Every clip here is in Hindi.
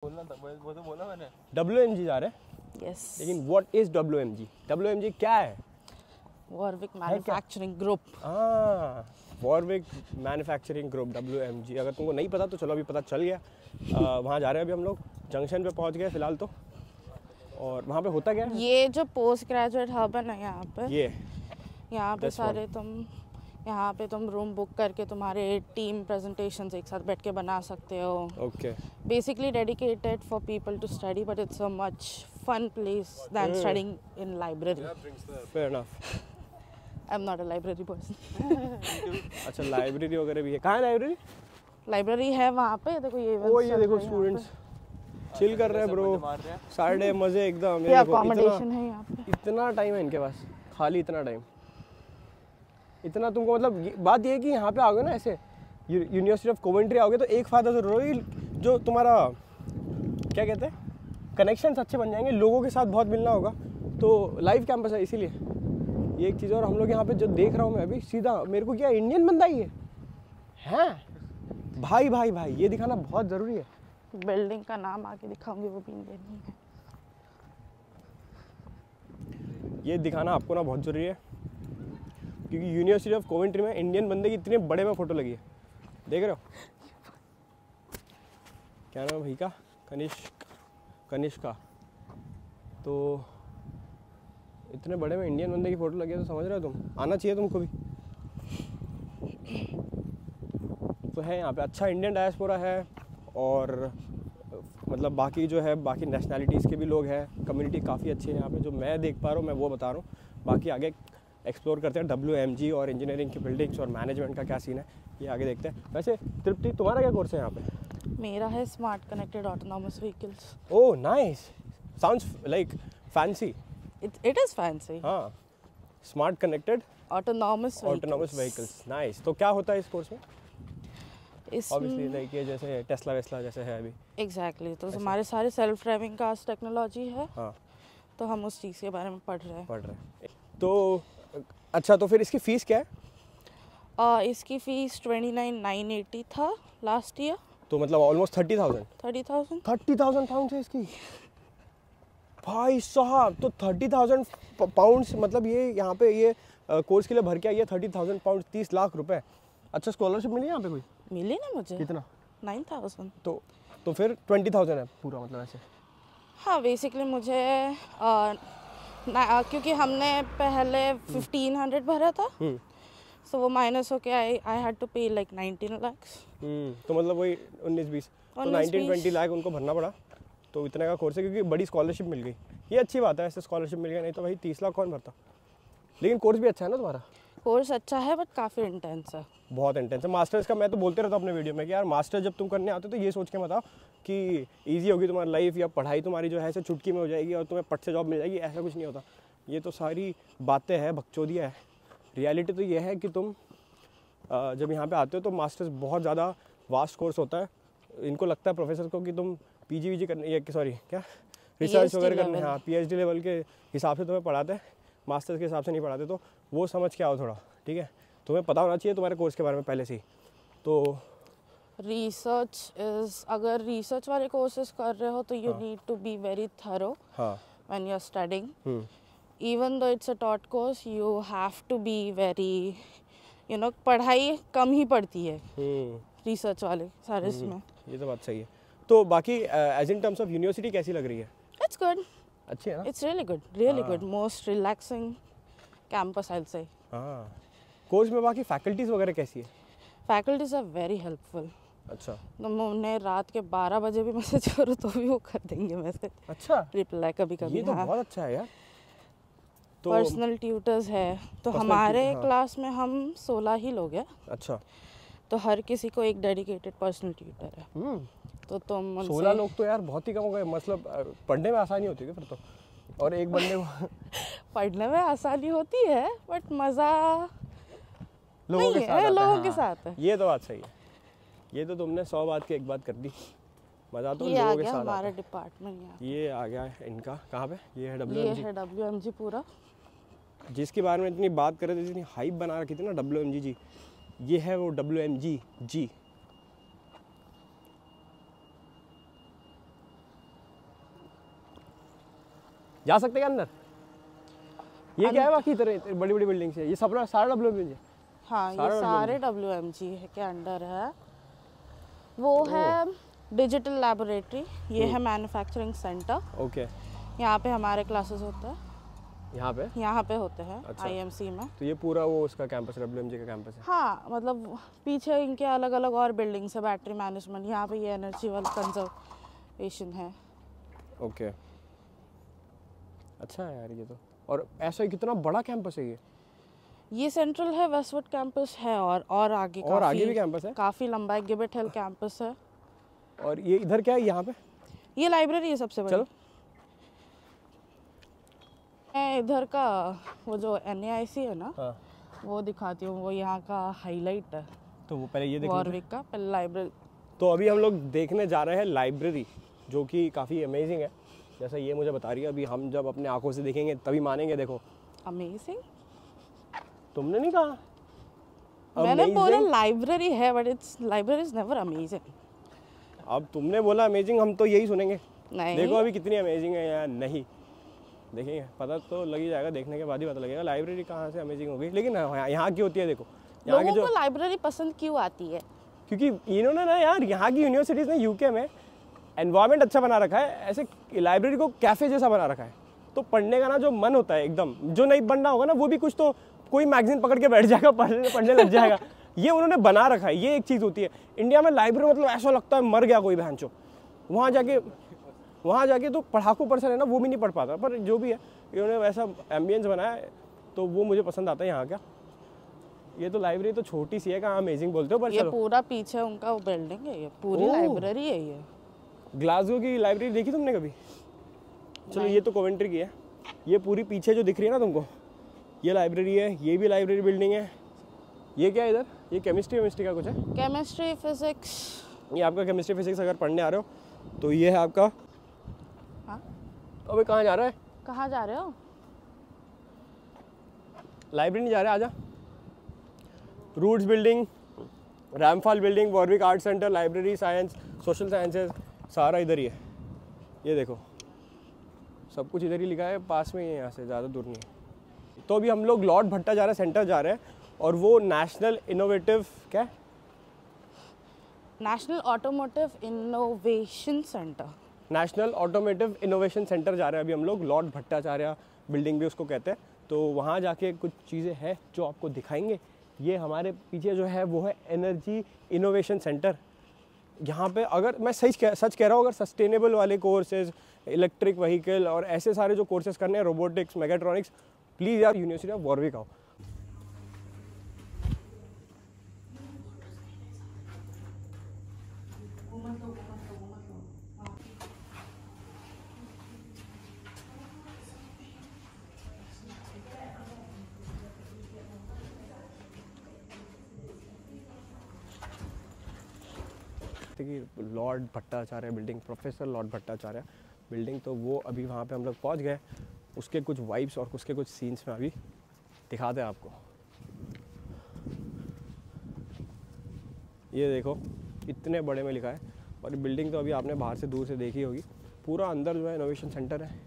बोलना था, वो तो बोला मैंने। WMG जा रहे हैं। यस। लेकिन व्हाट इज WMG? WMG क्या है? Warwick manufacturing group. हाँ, वॉरविक मैन्युफैक्चरिंग ग्रुप, WMG। अगर तुमको नहीं पता तो चलो अभी पता चल गया। वहाँ जा रहे हैं अभी हम लोग, जंक्शन पे पहुँच गए फिलहाल तो। और वहाँ पे होता क्या है? ये जो पोस्ट ग्रेजुएट हब है ना, यहाँ पे यहाँ पे सारे तुम यहाँ पे तुम रूम बुक करके तुम्हारे टीम प्रेजेंटेशंस एक साथ बैठ के बना सकते हो। Okay. Basically dedicated for people to study, but it's a much fun place than studying in library. Fair enough. I am not a library person. अच्छा, लाइब्रेरी वगैरह भी है? कहाँ है लाइब्रेरी? लाइब्रेरी है वहाँ पे, देखो ये देखो स्टूडेंट्स चिल कर रहे हैं ब्रो, सारे मजे एकदम। ये अकोमोडेशन है यहाँ पे। इतना टाइम है इनके पास, खाली इतना टाइम, इतना तुमको मतलब बात ये है कि यहाँ पे आओगे ना, ऐसे यूनिवर्सिटी ऑफ कोवेंट्री आओगे तो एक फ़ायदा ज़रूर है, जो तुम्हारा क्या कहते हैं, कनेक्शंस अच्छे बन जाएंगे, लोगों के साथ बहुत मिलना होगा। तो लाइव कैंपस है इसीलिए ये एक चीज़। और हम लोग यहाँ पे जो देख रहा हूँ मैं अभी, सीधा मेरे को क्या इंडियन बंदा ही है भाई भाई भाई, ये दिखाना बहुत ज़रूरी है। बिल्डिंग का नाम आगे दिखाऊंगी, वो भी इंडियन ही है। ये दिखाना आपको ना बहुत ज़रूरी है, क्योंकि यूनिवर्सिटी ऑफ कोवेंट्री में इंडियन बंदे की इतने बड़े में फ़ोटो लगी है, देख रहे हो? क्या नाम है भाई का? कनिष्का। तो इतने बड़े में इंडियन बंदे की फ़ोटो लगी है, तो समझ रहे हो तुम, आना चाहिए तुमको भी। तो है यहाँ पे अच्छा इंडियन डायस्पोरा है, और मतलब बाकी जो है बाकी नेशनैलिटीज़ के भी लोग हैं, कम्युनिटी काफ़ी अच्छी है यहाँ पे, जो मैं देख पा रहा हूँ मैं वो बता रहा हूँ। बाकी आगे एक्सप्लोर करते हैं WMG और इंजीनियरिंग की बिल्डिंग्स और मैनेजमेंट का क्या सीन है, ये आगे देखते हैं। वैसे तृप्ति, तुम्हारा क्या कोर्स है यहाँ पे? मेरा है smart connected autonomous vehicles. Oh nice, sounds like fancy. It is fancy. हाँ, smart connected autonomous vehicles, nice. तो क्या होता है इस कोर्स में? इसमें ऑब्वियसली लाइक ये जैसे टेस्ला वेस्ला जैसे है अभी। एग्जैक्टली, तो हमारे सारे सेल्फ ड्राइविंग कार्स टेक्नोलॉजी है। हाँ, तो हम उस चीज़ के बारे में पढ़ रहे हैं। तो अच्छा, तो फिर इसकी फ़ीस क्या है? इसकी फ़ीस 29,980 था लास्ट ईयर। तो मतलब ऑलमोस्ट 30,000 30,000 है इसकी। भाई साहब, तो 30,000 पाउंड्स, मतलब ये यहाँ पे ये कोर्स के लिए भर के आई है 30,000 पाउंड, 30 लाख रुपए। अच्छा, स्कॉलरशिप मिली यहाँ पे कोई? मिली ना मुझे। कितना? 9,000। तो फिर 20,000 है पूरा, मतलब ऐसे? हाँ, बेसिकली मुझे क्योंकि हमने पहले 1,500 भरा था, सो वो माइनस होके आई हैड टू पे लाइक 19 lakhs। तो मतलब वही 19-20, तो 19-20 लाख उनको भरना पड़ा। तो इतने का कोर्स है, क्योंकि बड़ी स्कॉलरशिप मिल गई, ये अच्छी बात है, ऐसे स्कॉलरशिप मिल गई, नहीं तो भाई 30 लाख कौन भरता। लेकिन कोर्स भी अच्छा है ना तुम्हारा? कोर्स अच्छा है, बट काफ़ी इंटेंस है। बहुत इंटेंस है। मास्टर्स का मैं तो बोलते रहता हूँ अपने वीडियो में कि यार मास्टर जब तुम करने आते हो तो ये सोच के मत आओ कि ईजी होगी तुम्हारी लाइफ, या पढ़ाई तुम्हारी जो है ऐसे चुटकी में हो जाएगी और तुम्हें पट से जॉब मिल जाएगी, ऐसा कुछ नहीं होता। ये तो सारी बातें हैं, बकचोदियाँ है। रियलिटी तो ये है कि तुम जब यहाँ पे आते हो तो मास्टर्स बहुत ज़्यादा वास्ट कोर्स होता है। इनको लगता है प्रोफेसर को कि तुम PG करने, या सॉरी क्या रिसर्च वगैरह करने, हाँ PhD लेवल के हिसाब से तुम्हें पढ़ाते हैं, मास्टर्स के हिसाब से नहीं पढ़ाते। तो वो समझ के आओ थोड़ा, ठीक है? तुम्हें पता होना चाहिए तुम्हारे कोर्स के बारे में पहले से ही। तो अगर रिसर्च वाले कोर्सेज कर रहे हो तो you need to be very thorough when you are studying. Even though it's a taught course, you have to be very, पढ़ाई कम ही पड़ती है रिसर्च वाले सारे इसमें। ये तो बात सही है। तो बाकी as in terms of university कैसी लग रही है? इट्स गुड, अच्छी है ना? It's really good, most relaxing campus I will say. हाँ, कोर्स में बाकी फैकल्टीज वगैरह कैसी है? Faculties are very helpful. अच्छा, तुम उन्हें रात के 12 बजे भी मैसेज करो तो भी वो कर देंगे मैसेज। अच्छा, रिप्लाई कभी कभी। ये तो बहुत अच्छा है यार। तो पर्सनल ट्यूटर्स है, तो हमारे क्लास में हम 16 ही लोग हैं। अच्छा, तो हर किसी को एक डेडिकेटेड पर्सनल ट्यूटर है। तो तुम 16 लोग तो यार बहुत ही कम हो गए। मतलब पढ़ने में आसानी होती है फिर तो, और एक बंदे को पढ़ने में आसानी होती है, बट मज़ा लोगों के साथ है। ये तो बात सही है। ये तो तुमने 100 बात की एक बात कर दी। मज़ा तो लोगों के साथ हमारा डिपार्टमेंट ये आ गया है इनका। कहाँ पे? ये है WMG पूरा, जिसके बारे में इतनी बात कर रहे थे, इतनी हाइप बना रखी थी ना WMG जी। ये है वो WMG जी। जा सकते हैं अंदर? ये क्या है बाकी इधर बड़ी बड़ी बिल्डिंग्स है, ये सब सारा WMG है? हाँ, ये सारे WMG के अंडर है। वो है डिजिटल लैबोरेटरी, ये है मैन्युफैक्चरिंग सेंटर। ओके, यहाँ पे हमारे क्लासेस होते हैं। यहाँ पे होते हैं। अच्छा। IMC में। तो ये पूरा वो उसका कैंपस है, WMG का कैंपस है? हाँ, मतलब पीछे इनके अलग अलग और बिल्डिंग्स है, बैटरी मैनेजमेंट, यहाँ पे ये एनर्जी वाला कंजर्वेशन है। ओके, अच्छा है यार ये तो। और ऐसा कितना बड़ा कैंपस है ये सेंट्रल है, वेस्टवुड कैंपस है और आगे भी कैंपस है, काफ़ी लंबा है, गिबेट हिल कैंपस है। और ये इधर क्या है यहाँ पे? ये लाइब्रेरी है सबसे बड़ी। चलो मैं इधर का वो जो NAIC है ना, हाँ। वो दिखाती हूँ, वो यहाँ का हाईलाइट है। तो वो पहले ये देखो, वॉरविक का पहले लाइब्रेरी। तो अभी हम लोग देखने जा रहे हैं लाइब्रेरी, जो कि काफ़ी अमेजिंग है, जैसा ये मुझे बता रही है। अभी हम जब अपने आंखों से देखेंगे तभी मानेंगे। देखो, अमेजिंग तुमने नहीं कहा? मैंने बोला लाइब्रेरी है, but it's library is never amazing. अब तुमने बोला अमेजिंग, हम तो यही सुनेंगे। नहीं, देखो अभी कितनी अमेजिंग है या नहीं, देखेंगे, पता तो लग ही जाएगा, देखने के बाद ही पता लगेगा लाइब्रेरी कहाँ से अमेजिंग हो गई। लेकिन यहाँ की होती है। देखो यहाँ की जो लाइब्रेरी पसंद क्यों आती है, क्योंकि इन्होंने ना यार यहाँ की यूनिवर्सिटीज़ ने UK में एनवायरनमेंट अच्छा बना रखा है, ऐसे लाइब्रेरी को कैफ़े जैसा बना रखा है। तो पढ़ने का ना जो मन होता है एकदम, जो नहीं पढ़ना होगा ना वो भी कुछ तो कोई मैगजीन पकड़ के बैठ जाएगा, पढ़ने लग जाएगा। ये उन्होंने बना रखा है, ये एक चीज़ होती है। इंडिया में लाइब्रेरी मतलब ऐसा लगता है मर गया कोई बहनचो, वहाँ जाके तो पढ़ाकू पर्सन है ना, वो भी नहीं पढ़ पाता। पर जो भी है, इन्होंने वैसा एम्बियंस बनाया है, तो वो मुझे पसंद आता है यहाँ का। ये तो लाइब्रेरी तो छोटी सी है, कहाँ अमेजिंग बोलते हो, पर ये पूरा पीछे उनका वो बिल्डिंग है, ये पूरी लाइब्रेरी है। ये ग्लासगो की लाइब्रेरी देखी तुमने कभी? चलो ये तो कोवेंट्री की है। ये पूरी पीछे जो दिख रही है ना तुमको, ये लाइब्रेरी है। ये भी लाइब्रेरी बिल्डिंग है। ये क्या है इधर? ये केमिस्ट्री का कुछ है, केमिस्ट्री फिजिक्स। ये आपका केमिस्ट्री फिजिक्स अगर पढ़ने आ रहे हो तो ये है आपका। हाँ, अबे कहाँ जा रहा है? कहाँ जा रहे हो? लाइब्रेरी नहीं जा रहे, आजा। Rootes building, Ramphal building, Warwick art centre, library, science, social sciences, सारा इधर ही है। ये देखो सब कुछ इधर ही लिखा है, पास में ही है, यहाँ से ज़्यादा दूर नहीं है। तो अभी हम लोग लॉर्ड भट्टाचार्य सेंटर जा रहे हैं, और वो नेशनल इनोवेटिव क्या? National automotive innovation centre. National automotive innovation centre जा रहे हैं अभी हम लोग। लॉर्ड भट्टाचार्य बिल्डिंग भी उसको कहते हैं। तो वहाँ जाके कुछ चीज़ें हैं जो आपको दिखाएंगे। ये हमारे पीछे जो है वो है एनर्जी इनोवेशन सेंटर। यहाँ पे अगर मैं सच कह रहा हूँ, अगर सस्टेनेबल वाले कोर्सेज, इलेक्ट्रिक व्हीकल और ऐसे सारे जो कोर्सेज करने हैं, रोबोटिक्स, मेगाट्रॉनिक्स, प्लीज़ यार यूनिवर्सिटी ऑफ वॉरविक आओ। कि Lord Bhattacharya building, professor Lord Bhattacharya building, तो वो अभी वहाँ पे हम लोग पहुँच गए। उसके कुछ वाइब्स और उसके कुछ सीन्स में अभी दिखाते हैं आपको। ये देखो इतने बड़े में लिखा है, और बिल्डिंग तो अभी आपने बाहर से दूर से देखी होगी। पूरा अंदर जो है इनोवेशन सेंटर है,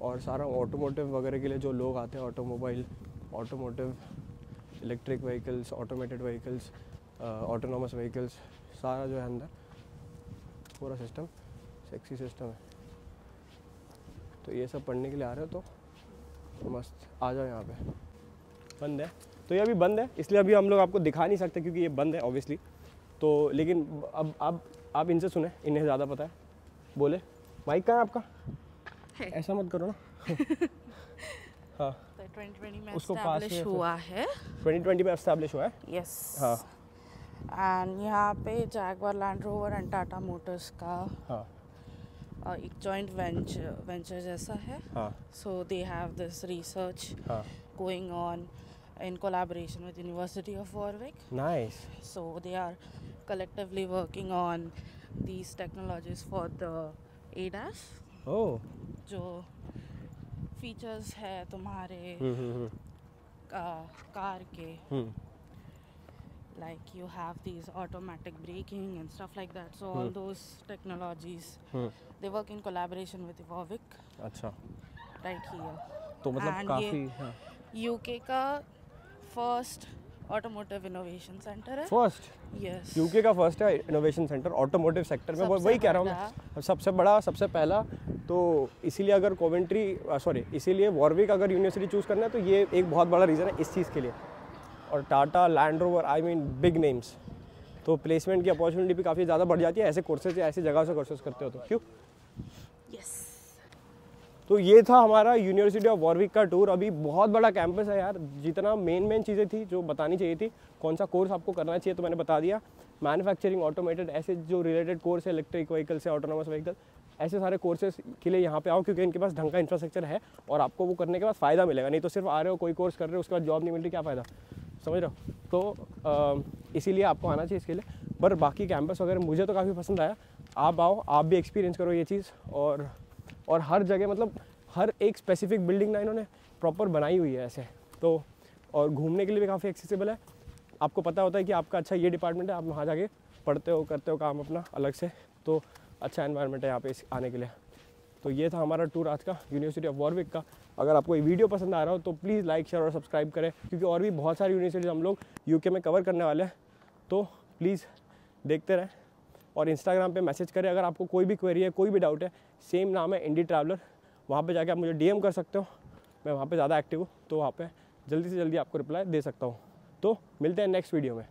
और सारा ऑटोमोटिव वगैरह के लिए जो लोग आते हैं, automobile, automotive, electric vehicles, automated vehicles, autonomous vehicles, सारा जो है अंदर पूरा सिस्टम, सेक्सी सिस्टम है। तो ये सब पढ़ने के लिए आ रहे हो तो मस्त आ जाओ यहाँ पे। बंद है तो ये अभी बंद है, इसलिए अभी हम लोग आपको दिखा नहीं सकते क्योंकि ये बंद है ऑब्वियसली। तो लेकिन अब आप इनसे सुने, इन्हें ज़्यादा पता है। बोले माइक कहाँ है आपका? ऐसा मत करो ना। हाँ, तो 2020 में उसको पास में हुआ है। 2020 में एस्टैब्लिश हुआ है। यस। हाँ, एंड यहाँ पे Jaguar land rover and Tata Motors का हाँ एक जॉइंट वेंचर जैसा है। हाँ, सो दे हैव दिस रिसर्च हाँ, going on in collaboration with University of Warwick. Nice. So they are collectively working on these technologies for the ADAS. Oh. जो features है तुम्हारे कार के, like you have these automatic braking and stuff like that. So all those technologies they work in collaboration with Warwick. अच्छा. right here. तो मतलब And काफ़ी ये UK का फर्स्ट ऑटोमोटिव इनोवेशन सेंटर है. फर्स्ट यस, यूके का फर्स्ट है इनोवेशन सेंटर ऑटोमोटिव सेक्टर में. वही कह रहा हूँ मैं, सबसे बड़ा सबसे पहला. तो इसीलिए अगर इसीलिए वॉरविक अगर यूनिवर्सिटी चूज़ करना है तो ये एक बहुत बड़ा रीज़न है इस चीज़ के लिए. और Tata, land rover, I mean big names. तो प्लेसमेंट की अपॉर्चुनिटी भी काफ़ी ज़्यादा बढ़ जाती है ऐसे कोर्सेज या ऐसी जगह से कोर्सेज करते हो तो. क्यों? यस. तो ये था हमारा यूनिवर्सिटी ऑफ वॉरविक का टूर. अभी बहुत बड़ा कैंपस है यार. जितना मेन चीज़ें थी जो बतानी चाहिए थी, कौन सा कोर्स आपको करना चाहिए तो मैंने बता दिया. मैन्युफैक्चरिंग, ऑटोमेटेड, ऐसे जो रिलेटेड कोर्स है, इलेक्ट्रिक व्हीकल से ऑटोनोमस व्हीकल, ऐसे सारे कोर्सेज के लिए यहाँ पे आओ क्योंकि इनके पास ढंग का इंफ्रास्ट्रक्चर है और आपको वो करने के बाद फ़ायदा मिलेगा. नहीं तो सिर्फ आ रहे हो, कोई कोर्स कर रहे हो, उसके बाद जॉब नहीं मिल रही, क्या फ़ायदा. समझ रहे हो? तो इसीलिए आपको आना चाहिए इसके लिए. पर बाकी कैंपस वगैरह मुझे तो काफ़ी पसंद आया. आप आओ, आप भी एक्सपीरियंस करो ये चीज़. और हर जगह मतलब हर एक स्पेसिफिक बिल्डिंग ना इन्होंने प्रॉपर बनाई हुई है ऐसे. तो और घूमने के लिए भी काफ़ी एक्सेसिबल है. आपको पता होता है कि आपका अच्छा ये डिपार्टमेंट है, आप वहाँ जाके पढ़ते हो, करते हो काम अपना अलग से. तो अच्छा एनवायरनमेंट है यहाँ पे आने के लिए. तो ये था हमारा टूर आज का यूनिवर्सिटी ऑफ वॉरविक का. अगर आपको ये वीडियो पसंद आ रहा हो तो प्लीज़ लाइक, शेयर और सब्सक्राइब करें क्योंकि और भी बहुत सारी यूनिवर्सिटीज़ हम लोग यूके में कवर करने वाले हैं. तो प्लीज़ देखते रहें और इंस्टाग्राम पे मैसेज करें अगर आपको कोई भी क्वेरी है, कोई भी डाउट है. सेम नाम है इंडी ट्रैवलर. वहाँ पे जाके आप मुझे DM कर सकते हो. मैं वहाँ पे ज़्यादा एक्टिव हूँ तो वहाँ पे जल्दी से जल्दी आपको रिप्लाई दे सकता हूँ. तो मिलते हैं नेक्स्ट वीडियो में.